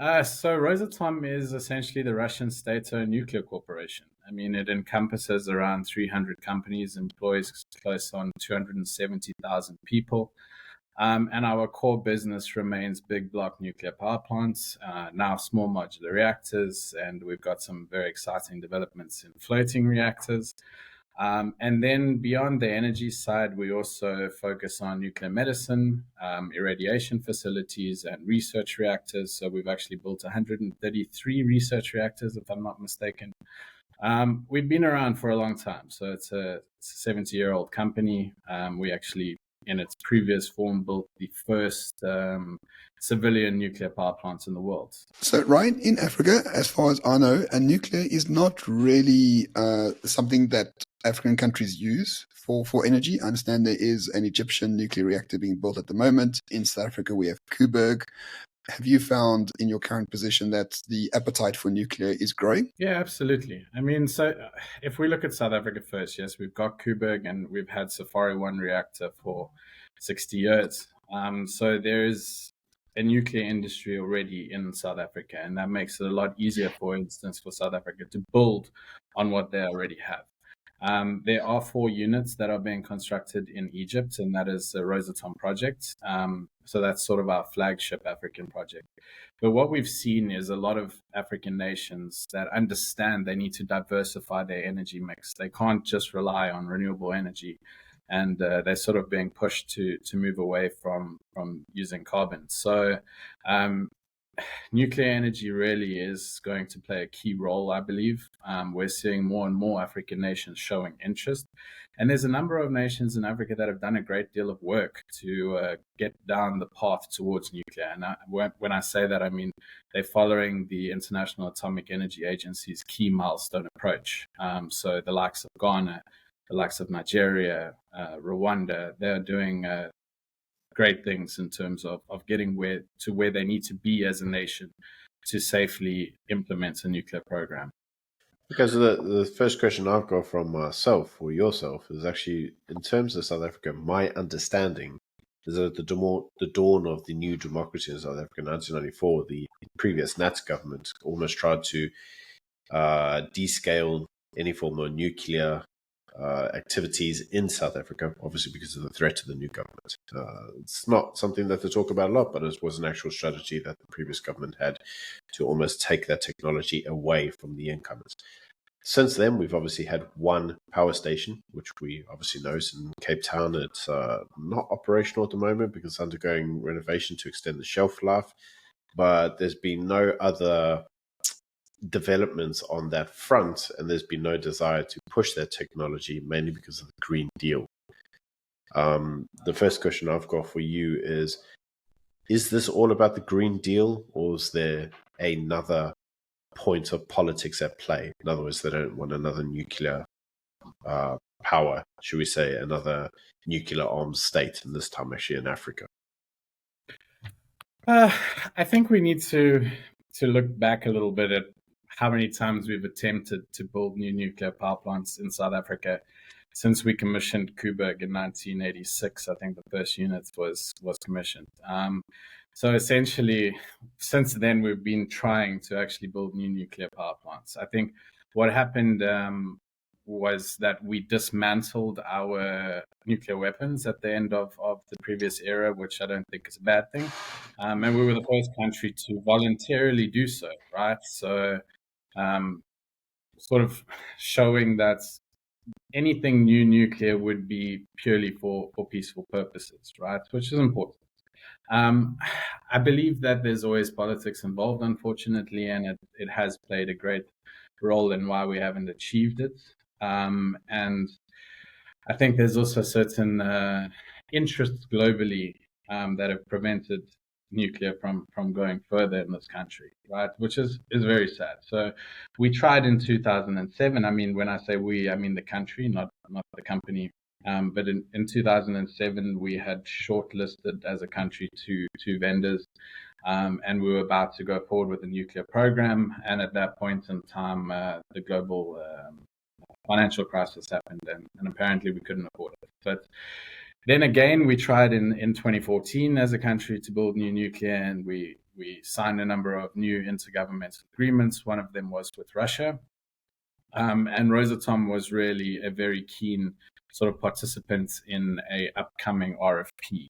So Rosatom is essentially the Russian state-owned nuclear corporation. I mean, it encompasses around 300 companies, employs close on 270,000 people. And our core business remains big block nuclear power plants, now small modular reactors, and we've got some very exciting developments in floating reactors. And then beyond the energy side, we also focus on nuclear medicine, irradiation facilities, and research reactors. So we've actually built 133 research reactors, if I'm not mistaken. We've been around for a long time. So it's a 70-year-old company. We actually, in its previous form, built the first civilian nuclear power plants in the world. So, right, in Africa, as far as I know, nuclear is not really something that African countries use for energy. I understand there is an Egyptian nuclear reactor being built at the moment. In South Africa, we have Koeberg. Have you found in your current position that the appetite for nuclear is growing? Yeah, absolutely. I mean, so if we look at South Africa first, yes, we've got Koeberg and we've had Safari 1 reactor for 60 years. So there is a nuclear industry already in South Africa, and that makes it a lot easier, for instance, for South Africa to build on what they already have. There are 4 units that are being constructed in Egypt, and that is the Rosatom project. So that's sort of our flagship African project. But what we've seen is a lot of African nations that understand they need to diversify their energy mix. They can't just rely on renewable energy, and they're sort of being pushed to move away from using carbon. So nuclear energy really is going to play a key role, I believe. We're seeing more and more African nations showing interest. And there's a number of nations in Africa that have done a great deal of work to get down the path towards nuclear. And when I say that, I mean they're following the International Atomic Energy Agency's key milestone approach. So the likes of Ghana, the likes of Nigeria, Rwanda, they're doing great things in terms of getting where they need to be as a nation to safely implement a nuclear program. Because the first question I've got from myself or yourself is actually, in terms of South Africa, my understanding is that the dawn of the new democracy in South Africa in 1994, the previous Nats government almost tried to descale any form of nuclear activities in South Africa, obviously because of the threat to the new government. It's not something that they talk about a lot, but it was an actual strategy that the previous government had to almost take that technology away from the incomers. Since then, we've obviously had one power station, which we obviously know is in Cape Town. It's not operational at the moment because it's undergoing renovation to extend the shelf life, but there's been no other developments on that front, and there's been no desire to push that technology, mainly because of the Green Deal. The first question I've got for you is this all about the Green Deal, or is there another point of politics at play? In other words, they don't want another nuclear power, should we say, another nuclear armed state, and this time actually in Africa. I think we need to look back a little bit at how many times we've attempted to build new nuclear power plants in South Africa since we commissioned Koeberg in 1986. I think the first unit was commissioned. So essentially, since then, we've been trying to actually build new nuclear power plants. I think what happened was that we dismantled our nuclear weapons at the end of the previous era, which I don't think is a bad thing. And we were the first country to voluntarily do so, right? So sort of showing that anything new nuclear would be purely for peaceful purposes, right? Which is important. I believe that there's always politics involved, unfortunately, and it has played a great role in why we haven't achieved it. And I think there's also certain interests globally that have prevented nuclear from going further in this country, right? Which is very sad. So we tried in 2007. I mean, when I say we, I mean the country, not the company. But in 2007, we had shortlisted as a country two vendors, and we were about to go forward with a nuclear program. And at that point in time, the global financial crisis happened, and apparently we couldn't afford it. But then again, we tried in 2014 as a country to build new nuclear, and we We signed a number of new intergovernmental agreements. One of them was with Russia. And Rosatom was really a very keen sort of participant in a upcoming RFP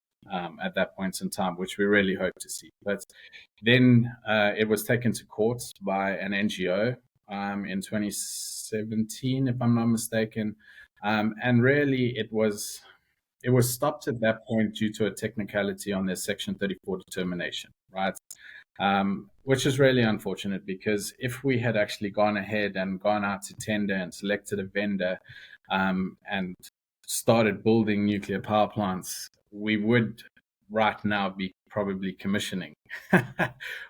at that point in time, which we really hope to see. But then it was taken to court by an NGO in 2017, if I'm not mistaken. And really, it was stopped at that point due to a technicality on their Section 34 determination, right? Which is really unfortunate, because if we had actually gone ahead and gone out to tender and selected a vendor and started building nuclear power plants, we would right now be probably commissioning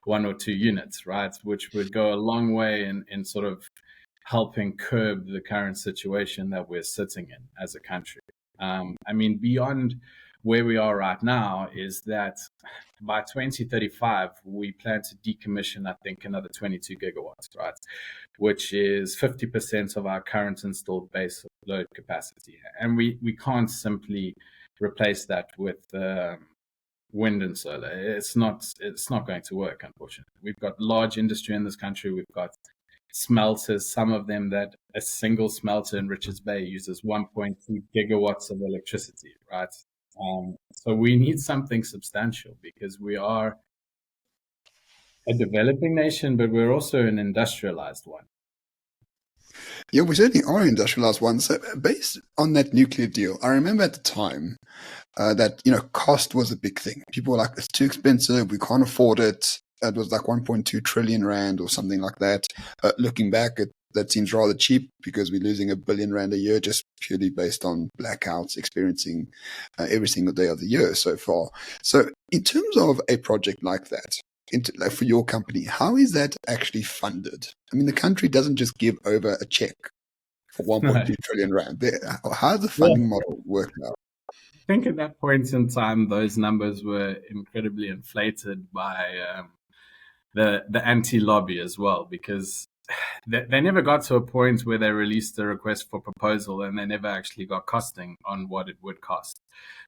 1 or 2 units, right? Which would go a long way in sort of helping curb the current situation that we're sitting in as a country. I mean, beyond where we are right now is that by 2035, we plan to decommission, I think, another 22 gigawatts, right? Which is 50% of our current installed base load capacity. And we can't simply replace that with wind and solar. It's not going to work, unfortunately. We've got large industry in this country. We've got smelters, some of them that a single smelter in Richards Bay uses 1.2 gigawatts of electricity, right? So we need something substantial, because we are a developing nation, but we're also an industrialized one. Yeah, we certainly are industrialized ones. So based on that nuclear deal, I remember at the time that, cost was a big thing. People were like, it's too expensive, we can't afford it. It was like 1.2 trillion rand or something like that. Looking back, that seems rather cheap, because we're losing R1 billion a year just purely based on blackouts experiencing every single day of the year so far. So in terms of a project like that, like for your company, how is that actually funded? I mean, the country doesn't just give over a check for 1.2 trillion rand. How does the funding model work now? I think at that point in time, those numbers were incredibly inflated by the anti-lobby as well, because they never got to a point where they released a request for proposal, and they never actually got costing on what it would cost,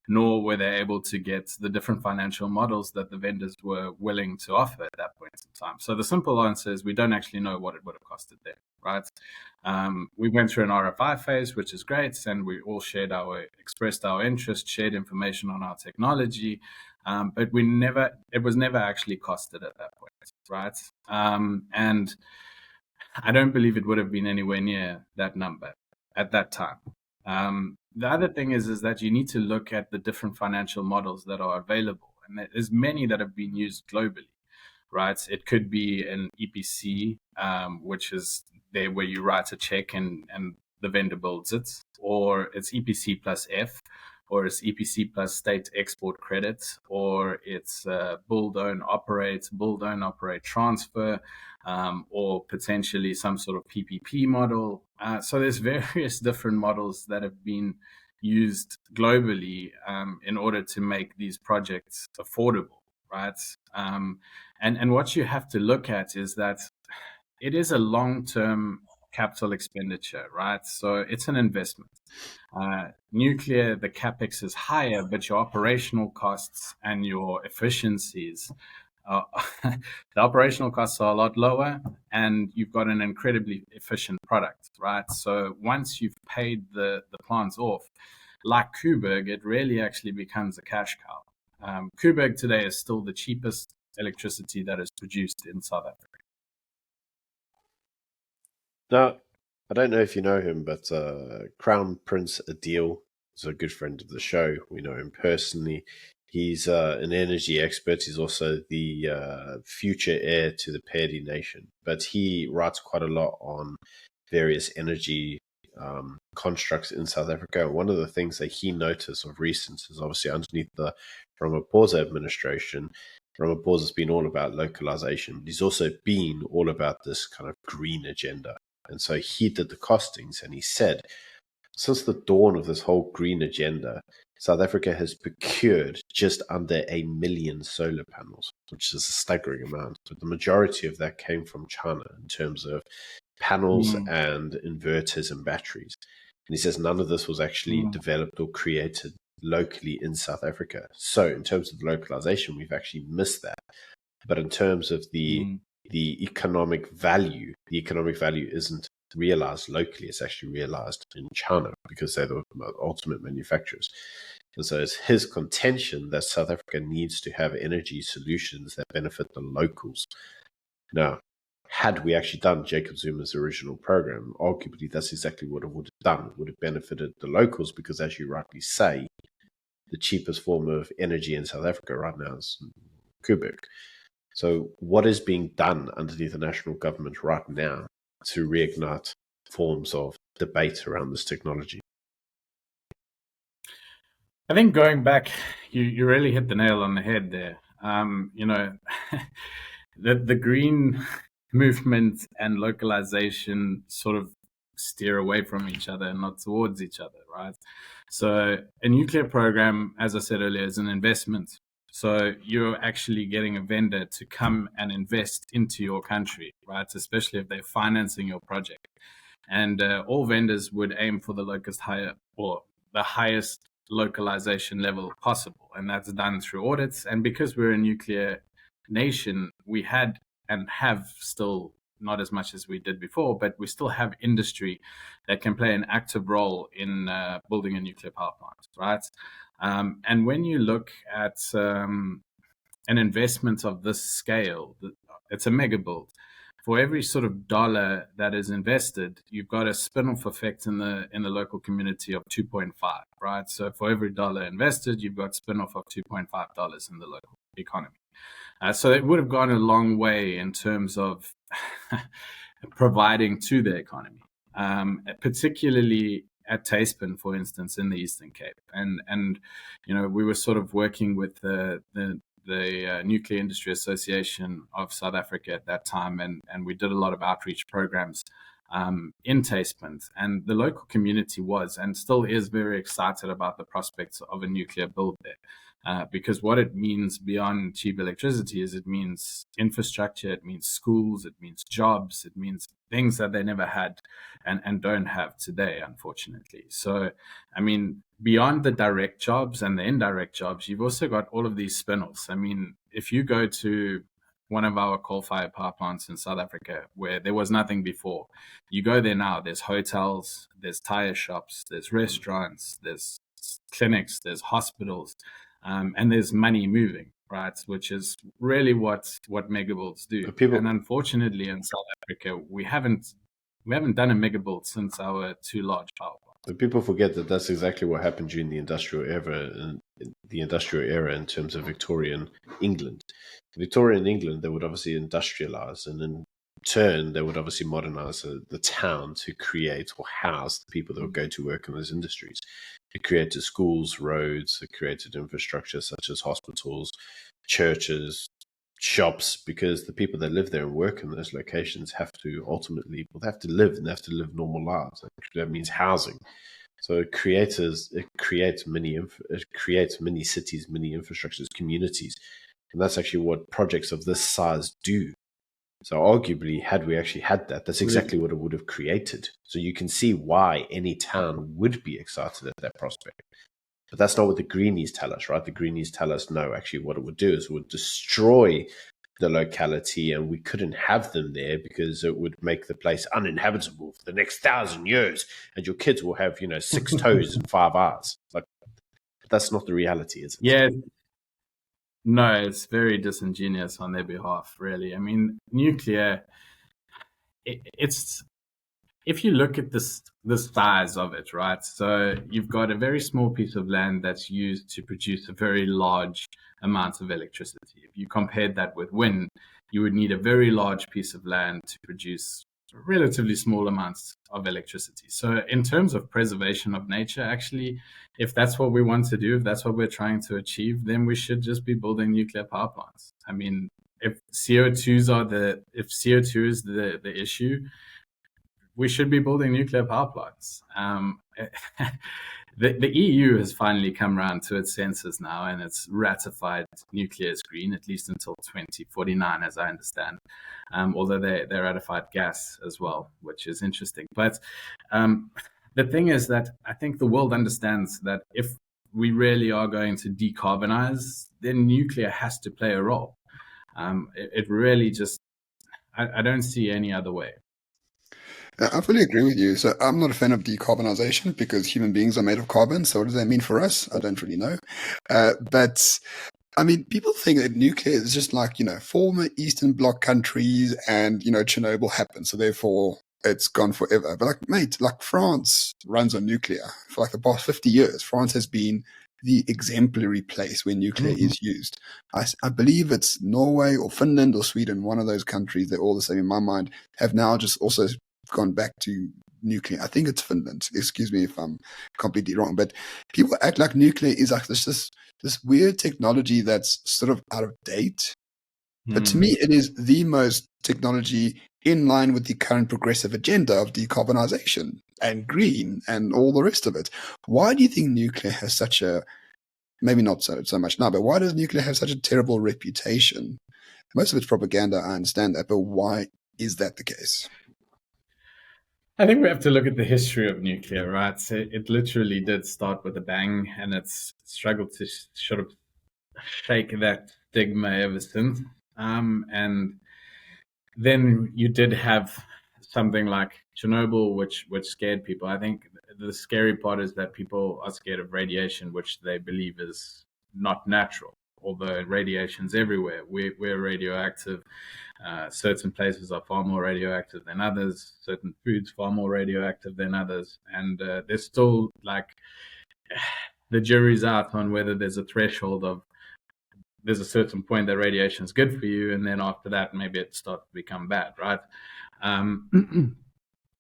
nor were they able to get the different financial models that the vendors were willing to offer at that point in time. So the simple answer is we don't actually know what it would have costed there, right? We went through an RFI phase, which is great, and we all expressed our interest, shared information on our technology, but it was never actually costed at that point, right? And I don't believe it would have been anywhere near that number at that time. The other thing is that you need to look at the different financial models that are available, and there's many that have been used globally, right? It could be an EPC, which is there where you write a check and the vendor builds it, or it's EPC plus F, or it's EPC plus state export credit, or it's build, own, operate, transfer, or potentially some sort of PPP model. So there's various different models that have been used globally in order to make these projects affordable, right? And what you have to look at is that it is a long-term capital expenditure, right? So it's an investment. Nuclear, the capex is higher, but your operational costs and your efficiencies, the operational costs are a lot lower, and you've got an incredibly efficient product, right? So once you've paid the plants off, like Kuberg, it really actually becomes a cash cow. Kuberg today is still the cheapest electricity that is produced in South Africa. Now, I don't know if you know him, but Crown Prince Adil is a good friend of the show. We know him personally. He's an energy expert. He's also the future heir to the Pedi Nation. But he writes quite a lot on various energy constructs in South Africa. One of the things that he noticed of recent is obviously underneath the Ramaphosa administration, Ramaphosa's been all about localization, but he's also been all about this kind of green agenda. And so he did the costings, and he said, since the dawn of this whole green agenda, South Africa has procured just under 1 million solar panels, which is a staggering amount. But the majority of that came from China in terms of panels and inverters and batteries. And he says none of this was actually developed or created locally in South Africa. So in terms of localization, we've actually missed that. But in terms of the economic value isn't realized locally. It's actually realized in China because they're the ultimate manufacturers. And so it's his contention that South Africa needs to have energy solutions that benefit the locals. Now, had we actually done Jacob Zuma's original program, arguably that's exactly what it would have done. It would have benefited the locals because, as you rightly say, the cheapest form of energy in South Africa right now is Kubik. So what is being done underneath the national government right now to reignite forms of debate around this technology? I think going back, you really hit the nail on the head there. The green movement and localization sort of steer away from each other and not towards each other, right? So a nuclear program, as I said earlier, is an investment. So you're actually getting a vendor to come and invest into your country, right? Especially if they're financing your project. And all vendors would aim for the the highest localization level possible, and that's done through audits. And because we're a nuclear nation, we had and have still, not as much as we did before, but we still have industry that can play an active role in building a nuclear power plant, right? And when you look at an investment of this scale, it's a mega build. For every sort of dollar that is invested, you've got a spin-off effect in the local community of 2.5, right? So for every dollar invested, you've got spin-off of $2.5 in the local economy. So it would have gone a long way in terms of providing to the economy, particularly at Taspin, for instance, in the Eastern Cape. And we were sort of working with the Nuclear Industry Association of South Africa at that time, and we did a lot of outreach programs in Taspin. And the local community was and still is very excited about the prospects of a nuclear build there. Because what it means beyond cheap electricity is it means infrastructure, it means schools, it means jobs, it means things that they never had and don't have today, unfortunately. So, I mean, beyond the direct jobs and the indirect jobs, you've also got all of these spin-offs. I mean, if you go to one of our coal-fired power plants in South Africa where there was nothing before, you go there now, there's hotels, there's tire shops, there's restaurants, there's clinics, there's hospitals. And there's money moving, right? Which is really what megabuilds do. And unfortunately, in South Africa, we haven't done a megabuild since our two large power plants. But people forget that that's exactly what happened during the industrial era in terms of Victorian England. Victorian England, they would obviously industrialize, and in turn, they would obviously modernize the town to create or house the people that would go to work in those industries. It created schools, roads, it created infrastructure such as hospitals, churches, shops, because the people that live there and work in those locations have to ultimately, well, they have to live and they have to live normal lives. That means housing. So it creates many cities, many infrastructures, communities. And that's actually what projects of this size do. So arguably, had we actually had that, that's exactly what it would have created. So you can see why any town would be excited at that prospect. But that's not what the greenies tell us, right? The greenies tell us, no, actually what it would do is it would destroy the locality, and we couldn't have them there because it would make the place uninhabitable for the next 1,000 years. And your kids will have, 6 toes and 5 eyes. Like, that's not the reality, is it? Yeah. No, it's very disingenuous on their behalf, really. I mean, nuclear, it's if you look at the size of it, right? So you've got a very small piece of land that's used to produce a very large amount of electricity. If you compared that with wind, you would need a very large piece of land to produce relatively small amounts of electricity. So in terms of preservation of nature, actually, if that's what we want to do, if that's what we're trying to achieve, then we should just be building nuclear power plants. I mean, if CO2 is the issue, we should be building nuclear power plants. The EU has finally come around to its senses now, and it's ratified nuclear as green, at least until 2049, as I understand. Although they ratified gas as well, which is interesting. But the thing is that I think the world understands that if we really are going to decarbonize, then nuclear has to play a role. It really just, I don't see any other way. I fully agree with you. So I'm not a fan of decarbonization because human beings are made of carbon. So what does that mean for us? I don't really know. But I mean, people think that nuclear is just like, former Eastern Bloc countries and, Chernobyl happened. So therefore it's gone forever. But like, mate, like France runs on nuclear for like the past 50 years. France has been the exemplary place where nuclear is used. I believe it's Norway or Finland or Sweden, one of those countries, they're all the same in my mind, have now just also gone back to nuclear. I think it's Finland. Excuse me if I'm completely wrong. But people act like nuclear is like this weird technology that's sort of out of date. But to me, it is the most technology in line with the current progressive agenda of decarbonization and green and all the rest of it. Why do you think nuclear has such a, maybe not so much now, but why does nuclear have such a terrible reputation? Most of it's propaganda, I understand that, but why is that the case? I think we have to look at the history of nuclear, right? So it literally did start with a bang, and it's struggled to sort of shake that stigma ever since. And then you did have something like Chernobyl, which scared people. I think the scary part is that people are scared of radiation, which they believe is not natural. Although radiation's everywhere, we're radioactive. Certain places are far more radioactive than others. Certain foods far more radioactive than others, and there's still like the jury's out on whether there's a threshold of there's a certain point that radiation is good for you, and then after that maybe it starts to become bad, right?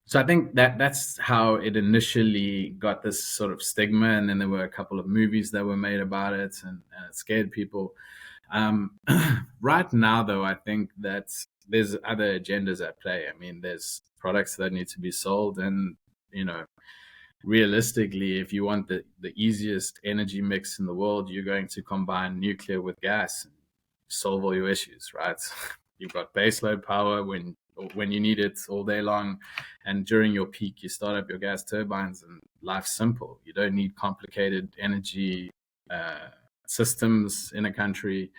So I think that's how it initially got this sort of stigma, and then there were a couple of movies that were made about it, and it scared people. Right now, though, I think that there's other agendas at play. I mean, there's products that need to be sold, and realistically, if you want the easiest energy mix in the world, you're going to combine nuclear with gas and solve all your issues, right? You've got baseload power when you need it all day long, and during your peak, you start up your gas turbines, and life's simple. You don't need complicated energy systems in a country.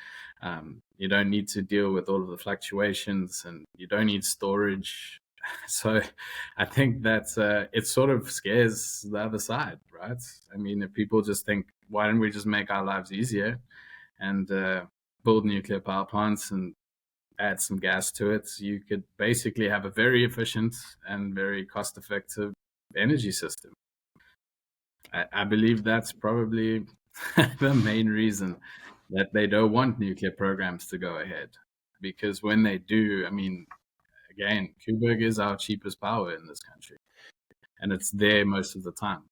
You don't need to deal with all of the fluctuations, and you don't need storage. So I think that it sort of scares the other side, right? I mean, if people just think, why don't we just make our lives easier and build nuclear power plants and add some gas to it, you could basically have a very efficient and very cost-effective energy system. I believe that's probably the main reason that they don't want nuclear programs to go ahead. Because when they do, I mean, again, Kuberg is our cheapest power in this country, and it's there most of the time.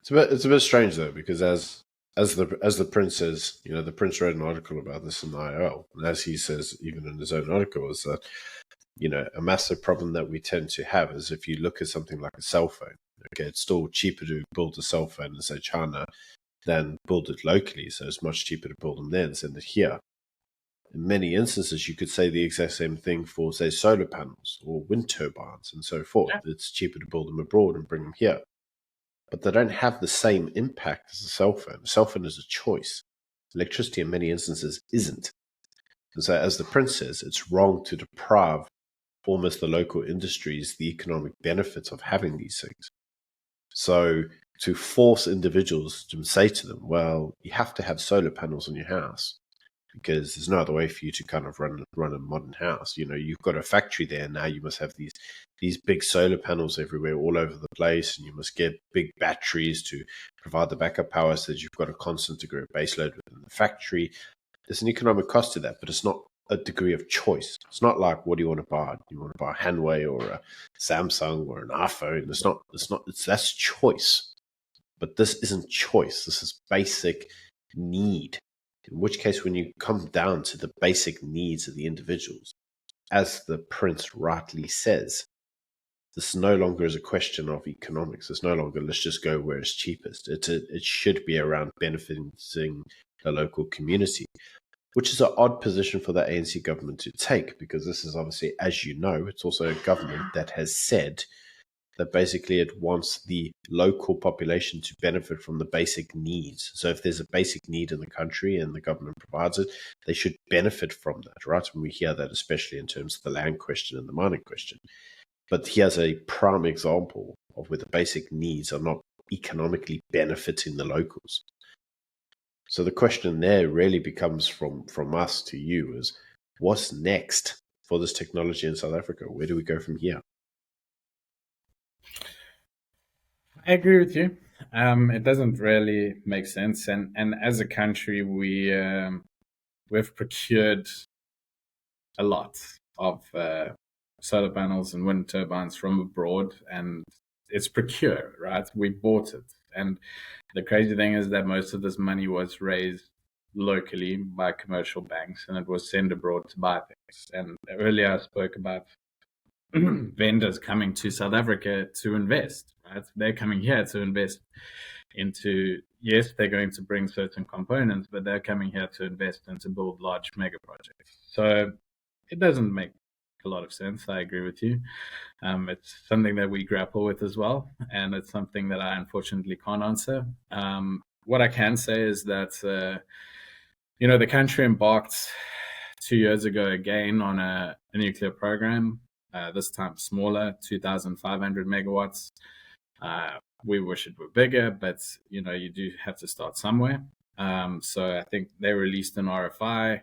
It's a bit strange though, because as the prince says, the prince wrote an article about this in the IOL, and as he says, even in his own article, is that a massive problem that we tend to have is if you look at something like a cell phone. Okay, it's still cheaper to build a cell phone in, say, China than build it locally. So it's much cheaper to build them there and send it here. In many instances, you could say the exact same thing for, say, solar panels or wind turbines and so forth. Yeah. It's cheaper to build them abroad and bring them here. But they don't have the same impact as a cell phone. A cell phone is a choice. Electricity in many instances isn't. And so, as the prince says, it's wrong to deprive almost the local industries the economic benefits of having these things. So to force individuals to say to them, well, you have to have solar panels on your house because there's no other way for you to kind of run a modern house. You've got a factory there now. You must have these big solar panels everywhere, all over the place, and you must get big batteries to provide the backup power so that you've got a constant degree of baseload within the factory. There's an economic cost to that, but it's not a degree of choice. It's not like, what do you want to buy? Do you want to buy a Hanway or a Samsung or an iPhone? That's choice. But this isn't choice. This is basic need. In which case, when you come down to the basic needs of the individuals, as the prince rightly says, this no longer is a question of economics. It's no longer, let's just go where it's cheapest. It should be around benefiting the local community, which is an odd position for the ANC government to take, because this is obviously, as you know, it's also a government that has said that basically it wants the local population to benefit from the basic needs. So if there's a basic need in the country and the government provides it, they should benefit from that, right? And we hear that especially in terms of the land question and the mining question. But here's a prime example of where the basic needs are not economically benefiting the locals. So the question there really becomes from us to you is, what's next for this technology in South Africa? Where do we go from here? I agree with you. It doesn't really make sense, and as a country, we've procured a lot of solar panels and wind turbines from abroad, and it's procured, right? We bought it, and the crazy thing is that most of this money was raised locally by commercial banks, and it was sent abroad to buy things. And earlier I spoke about vendors coming to South Africa to invest, right? They're coming here to invest into, yes, they're going to bring certain components, but they're coming here to invest and to build large mega projects. So it doesn't make a lot of sense. I agree with you. It's something that we grapple with as well, and it's something that I unfortunately can't answer. What I can say is that, the country embarked 2 years ago again on a nuclear program, this time smaller, 2,500 megawatts. We wish it were bigger, but you do have to start somewhere. So I think they released an RFI.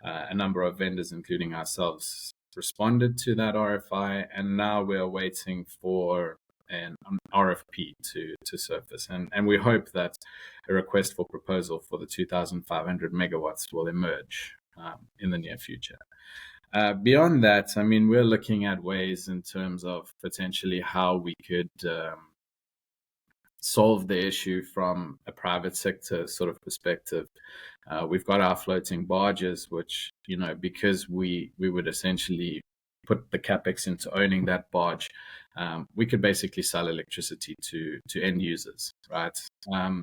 A number of vendors, including ourselves, responded to that RFI, and now we're waiting for an RFP to surface. And we hope that a request for proposal for the 2,500 megawatts will emerge in the near future. Beyond that, I mean, we're looking at ways in terms of potentially how we could solve the issue from a private sector sort of perspective. We've got our floating barges, which, because we would essentially put the capex into owning that barge, we could basically sell electricity to end users, right?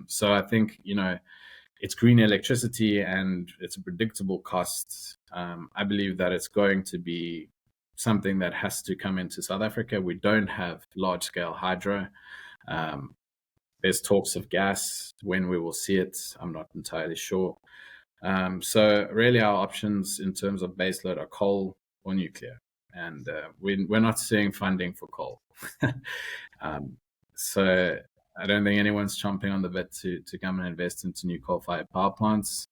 So I think, it's green electricity and it's a predictable cost. I believe that it's going to be something that has to come into South Africa. We don't have large scale hydro. There's talks of gas. When we will see it, I'm not entirely sure. So really our options in terms of baseload are coal or nuclear. And we're not seeing funding for coal. So I don't think anyone's chomping on the bit to come and invest into new coal-fired power plants,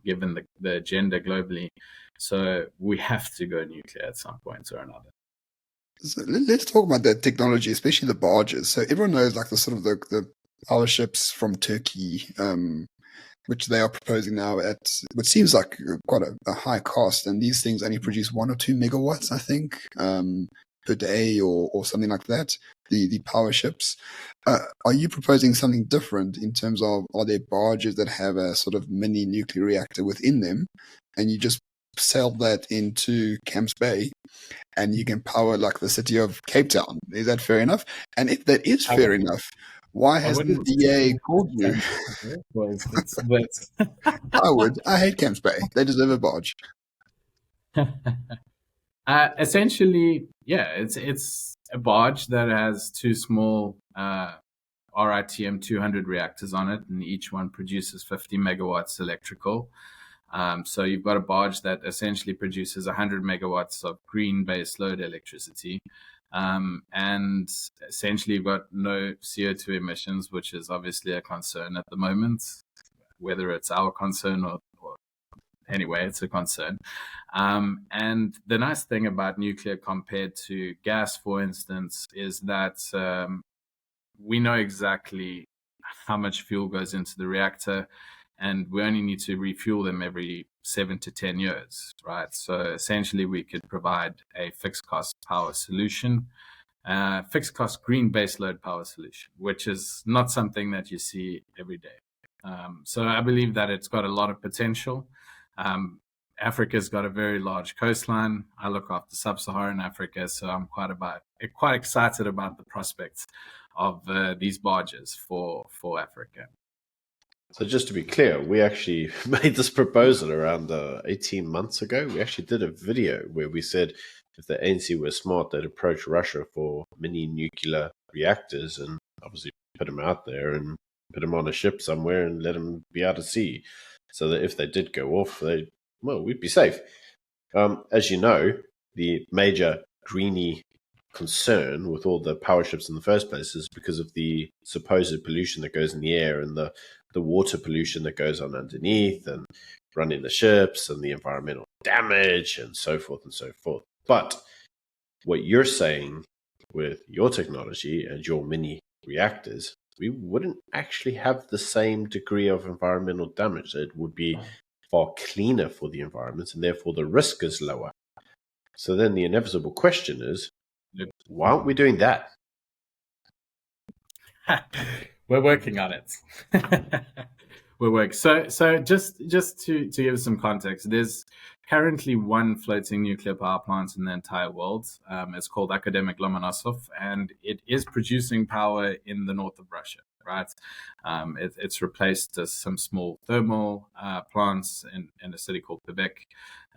given the agenda globally. So we have to go nuclear at some point or another. So let's talk about that technology, especially the barges. So everyone knows like the sort of the power ships from Turkey, which they are proposing now at what seems like quite a high cost. And these things only produce 1 or 2 megawatts, I think, per day or something like that, the power ships. Are you proposing something different in terms of, are there barges that have a sort of mini nuclear reactor within them, and you just sell that into Camps Bay and you can power like the city of Cape Town? Is that fair enough? And if that is fair enough, why has the DA called you? I would. I hate Camps Bay. They deserve a barge. Essentially, yeah, it's a barge that has 2 small RITM 200 reactors on it, and each one produces 50 megawatts electrical. So you've got a barge that essentially produces 100 megawatts of green base load electricity. And essentially you've got no CO2 emissions, which is obviously a concern at the moment, whether it's our concern or anyway, it's a concern. And the nice thing about nuclear compared to gas, for instance, is that we know exactly how much fuel goes into the reactor, and we only need to refuel them every 7 to 10 years, right? So essentially we could provide a fixed cost power solution, fixed cost green baseload power solution, which is not something that you see every day. So I believe that it's got a lot of potential. Africa's got a very large coastline. I look after sub-Saharan Africa, so I'm quite excited about the prospects of these barges for Africa. So just to be clear, we actually made this proposal around 18 months ago. We actually did a video where we said if the ANC were smart, they'd approach Russia for mini nuclear reactors and obviously put them out there and put them on a ship somewhere and let them be out at sea, so that if they did go off, we'd be safe. As you know, the major greenie concern with all the power ships in the first place is because of the supposed pollution that goes in the air and the water pollution that goes on underneath and running the ships and the environmental damage and so forth and so forth. But what you're saying with your technology and your mini reactors, we wouldn't actually have the same degree of environmental damage. It would be far cleaner for the environment, and therefore the risk is lower. So then the inevitable question is, why aren't we doing that? We're working on it. We're working. So just to give some context, there's currently one floating nuclear power plant in the entire world. It's called Academic Lomonosov, and it is producing power in the north of Russia. Right, it's replaced some small thermal plants in a city called Quebec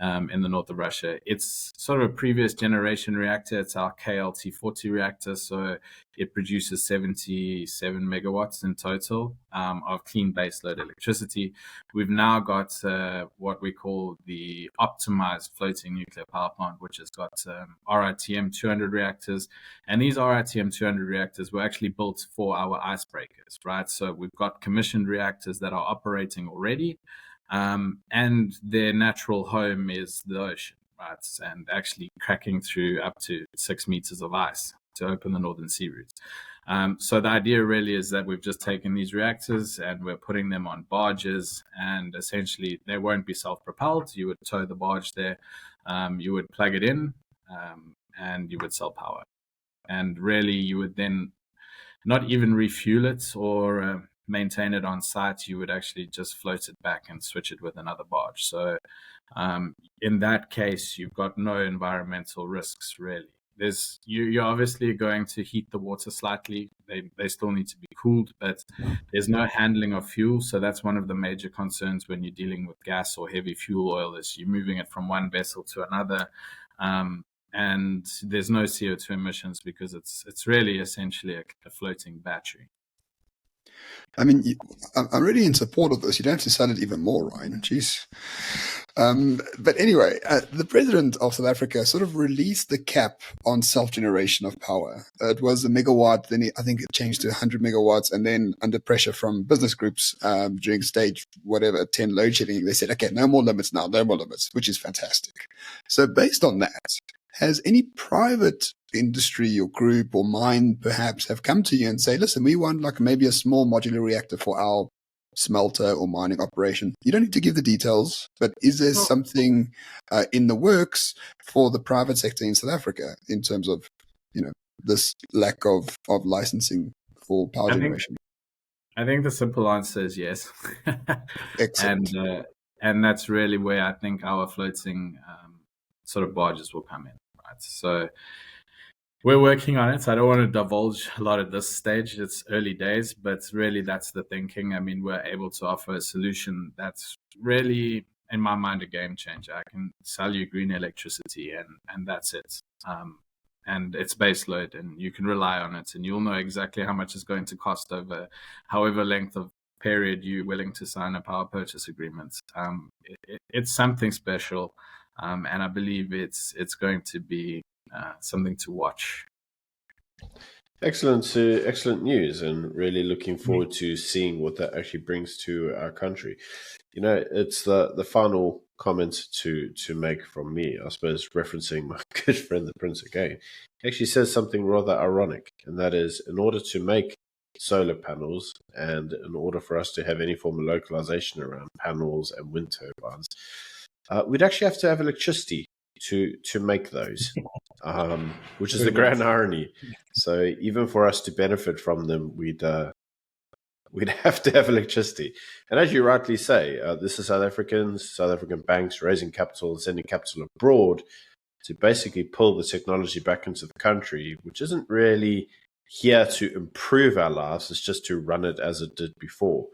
in the north of Russia. It's sort of a previous generation reactor. It's our KLT40 reactor, so it produces 77 megawatts in total of clean baseload electricity. We've now got what we call the optimized floating nuclear power plant, which has got RITM 200 reactors. And these RITM 200 reactors were actually built for our icebreakers, right? So we've got commissioned reactors that are operating already, and their natural home is the ocean, right? And actually cracking through up to 6 meters of ice to open the Northern Sea routes. So the idea really is that we've just taken these reactors and we're putting them on barges, and essentially they won't be self-propelled. You would tow the barge there, you would plug it in, and you would sell power. And really you would then not even refuel it or maintain it on site. You would actually just float it back and switch it with another barge. So in that case, you've got no environmental risks really. You're obviously going to heat the water slightly. They still need to be cooled, but there's no handling of fuel. So that's one of the major concerns when you're dealing with gas or heavy fuel oil, is you're moving it from one vessel to another. And there's no CO2 emissions because it's really essentially a floating battery. I mean, I'm really in support of this. You don't have to sell it even more, Ryan. Jeez. But anyway, the president of South Africa sort of released the cap on self-generation of power. It was a megawatt, then I think it changed to 100 megawatts, and then under pressure from business groups during stage 10 load shedding, they said, okay, no more limits now, no more limits, which is fantastic. So based on that, has any private industry or group or mine perhaps have come to you and say, listen, we want like maybe a small modular reactor for our smelter or mining operation? You don't need to give the details, but is there something in the works for the private sector in South Africa in terms of, this lack of licensing for power generation? I think the simple answer is yes. Excellent. And that's really where I think our floating sort of barges will come in. Right? So we're working on it. I don't want to divulge a lot at this stage. It's early days, but really that's the thinking. I mean, we're able to offer a solution that's really, in my mind, a game changer. I can sell you green electricity and that's it. And it's base load and you can rely on it, and you'll know exactly how much it's going to cost over however length of period you're willing to sign a power purchase agreement. It's something special. And I believe it's going to be something to watch. Excellent news, and really looking forward to seeing what that actually brings to our country. It's the final comment to make from me, I suppose, referencing my good friend the Prince again. He actually says something rather ironic, and that is, in order to make solar panels and in order for us to have any form of localization around panels and wind turbines, we'd actually have to have electricity to make those, which is the grand irony. So even for us to benefit from them, we'd have to have electricity. And as you rightly say, this is South African banks raising capital and sending capital abroad to basically pull the technology back into the country, which isn't really here to improve our lives. It's just to run it as it did before.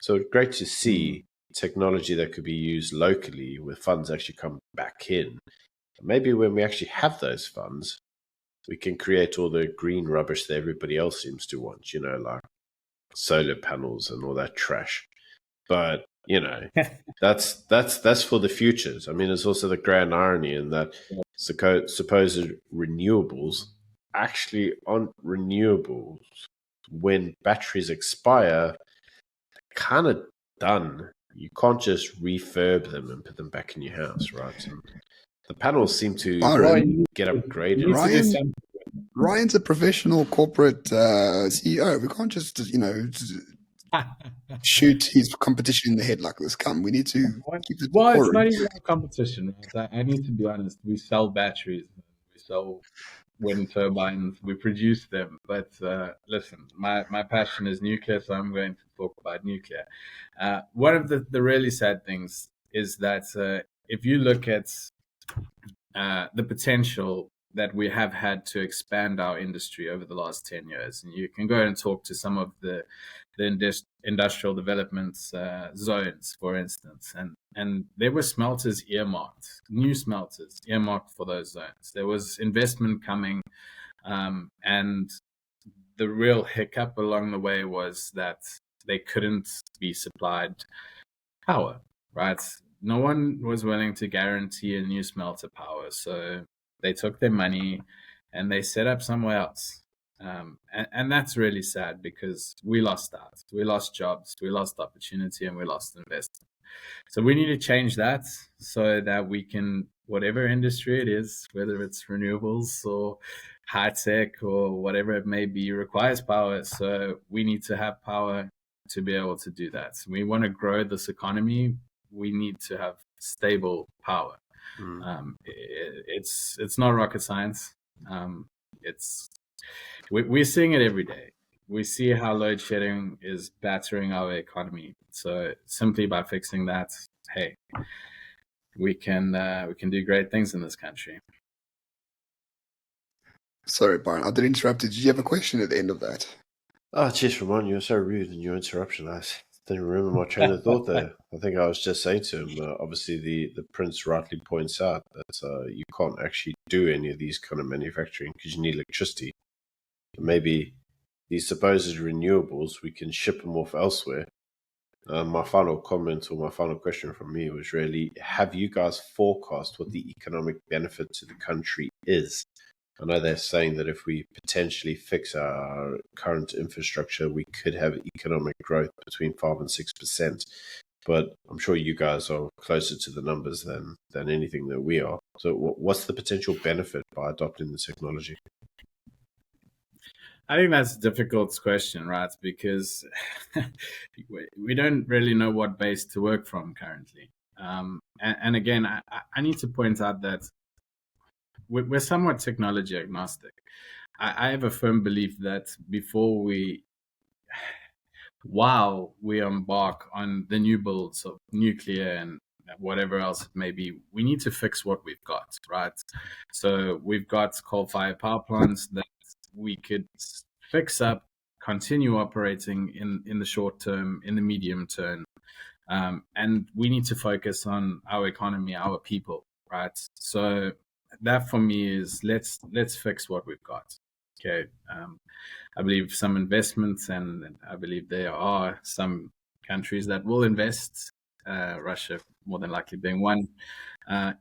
So it's great to see technology that could be used locally with funds actually come back in. Maybe when we actually have those funds, we can create all the green rubbish that everybody else seems to want, like solar panels and all that trash. But, that's for the futures. I mean, there's also the grand irony in that supposed renewables actually aren't renewables. When batteries expire, kind of done. You can't just refurb them and put them back in your house, right? And the panels seem to Byron, get You upgraded. need to do Ryan, something. Ryan's a professional corporate CEO. We can't just, shoot his competition in the head like this. Come, we need to keep this Well, it's decorum. not even a competition, right? I need to be honest. We sell batteries, we sell wind turbines, we produce them. But listen, my passion is nuclear, so I'm going to talk about nuclear. One of the really sad things is that if you look at the potential that we have had to expand our industry over the last 10 years. And you can go and talk to some of the industrial development zones, for instance. And there were smelters earmarked, new smelters earmarked for those zones. There was investment coming. And the real hiccup along the way was that they couldn't be supplied power, right? No one was willing to guarantee a new smelter power. So they took their money and they set up somewhere else. And that's really sad because we lost out. We lost jobs, we lost opportunity, and we lost investment. So we need to change that so that we can, whatever industry it is, whether it's renewables or high tech or whatever it may be, requires power. So we need to have power to be able to do that. So we want to grow this economy. We need to have stable power. It's not rocket science. We're seeing it every day. We see how load shedding is battering our economy. So simply by fixing that, hey, we can do great things in this country. Sorry, Byron, I did interrupt. Did you have a question at the end of that? Oh, jeez, Ramon, you were so rude in your interruption. I didn't remember my train of thought there. I think I was just saying to him, obviously the prince rightly points out that you can't actually do any of these kind of manufacturing because you need electricity. Maybe these supposed renewables, we can ship them off elsewhere. My final comment or my final question from me was really, have you guys forecast what the economic benefit to the country is? I know they're saying that if we potentially fix our current infrastructure, we could have economic growth between 5 and 6%. But I'm sure you guys are closer to the numbers than anything that we are. So what's the potential benefit by adopting the technology? I think that's a difficult question, right? Because we don't really know what base to work from currently. And again, I need to point out that we're somewhat technology agnostic. I have a firm belief that while we embark on the new builds of nuclear and whatever else it may be, we need to fix what we've got, right? So we've got coal-fired power plants that we could fix up, continue operating in the short term, in the medium term. And we need to focus on our economy, our people, right? So that for me is let's fix what we've got. Okay. I believe some investments, and I believe there are some countries that will invest, Russia more than likely being one,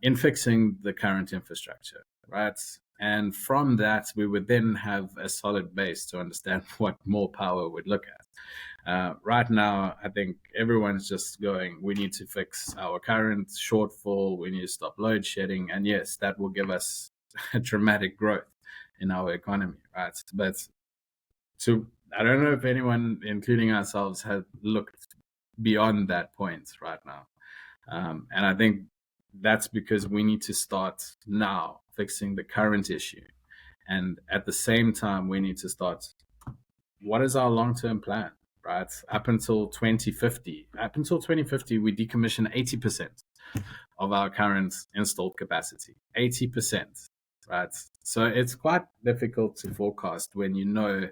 in fixing the current infrastructure, right? And from that, we would then have a solid base to understand what more power would look at. Right now, I think everyone's just going, we need to fix our current shortfall, we need to stop load shedding. And yes, that will give us a dramatic growth in our economy, right? But I don't know if anyone, including ourselves, has looked beyond that point right now. And I think that's because we need to start now fixing the current issue. And at the same time, we need to start, what is our long-term plan, right? Up until 2050, we decommission 80% of our current installed capacity, 80%, right? So it's quite difficult to forecast when you know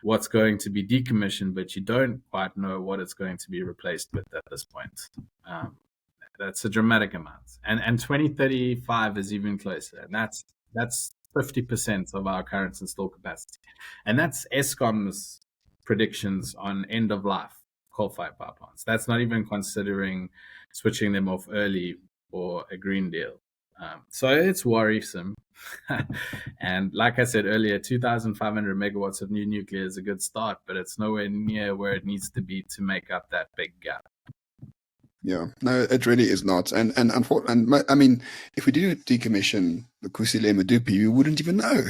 what's going to be decommissioned, but you don't quite know what it's going to be replaced with at this point. That's a dramatic amount. And 2035 is even closer. And that's 50% of our current installed capacity. And that's Eskom's predictions on end of life coal-fired power plants. That's not even considering switching them off early or a green deal. So it's worrisome. And like I said earlier, 2,500 megawatts of new nuclear is a good start, but it's nowhere near where it needs to be to make up that big gap. Yeah, no, it really is not. And I mean, if we didn't decommission the Kusile Madupi, we wouldn't even know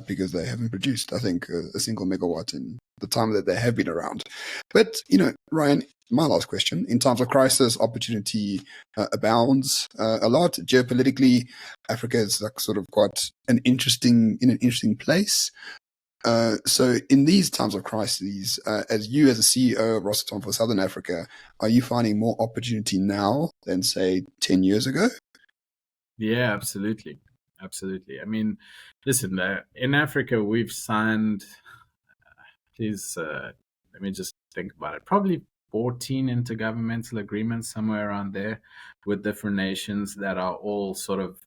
because they haven't produced, I think, a single megawatt in the time that they have been around. But, Ryan, my last question: in times of crisis, opportunity abounds a lot. Geopolitically, Africa is like sort of quite in an interesting place. So in these times of crises, as a CEO of Rosatom for Southern Africa, are you finding more opportunity now than, say, 10 years ago? Yeah, absolutely. Absolutely. I mean, listen, in Africa, we've signed, let me just think about it, probably 14 intergovernmental agreements, somewhere around there, with different nations that are all sort of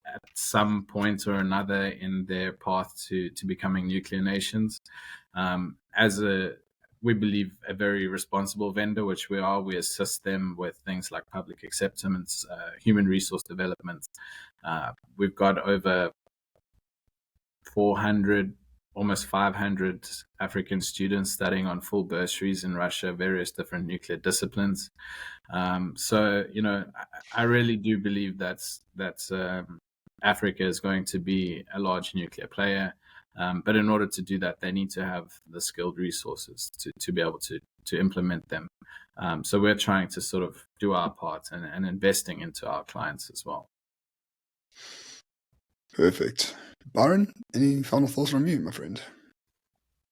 at some point or another in their path to becoming nuclear nations. We believe a very responsible vendor, which we are. We assist them with things like public acceptance, human resource development. We've got over 400, almost 500 African students studying on full bursaries in Russia, various different nuclear disciplines. So, I really do believe that Africa is going to be a large nuclear player. But in order to do that, they need to have the skilled resources to be able to implement them. So we're trying to sort of do our part and investing into our clients as well. Perfect. Byron, any final thoughts from you, my friend?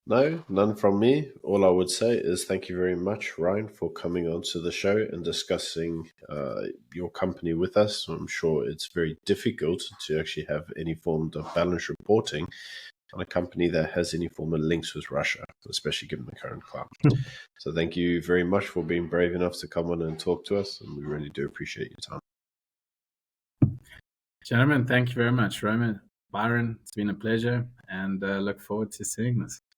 No, none from me. All I would say is thank you very much, Ryan, for coming onto the show and discussing your company with us. I'm sure it's very difficult to actually have any form of balance reporting on a company that has any form of links with Russia, especially given the current climate. So thank you very much for being brave enough to come on and talk to us, and we really do appreciate your time. Gentlemen, thank you very much. Roman, Byron, it's been a pleasure, and look forward to seeing this.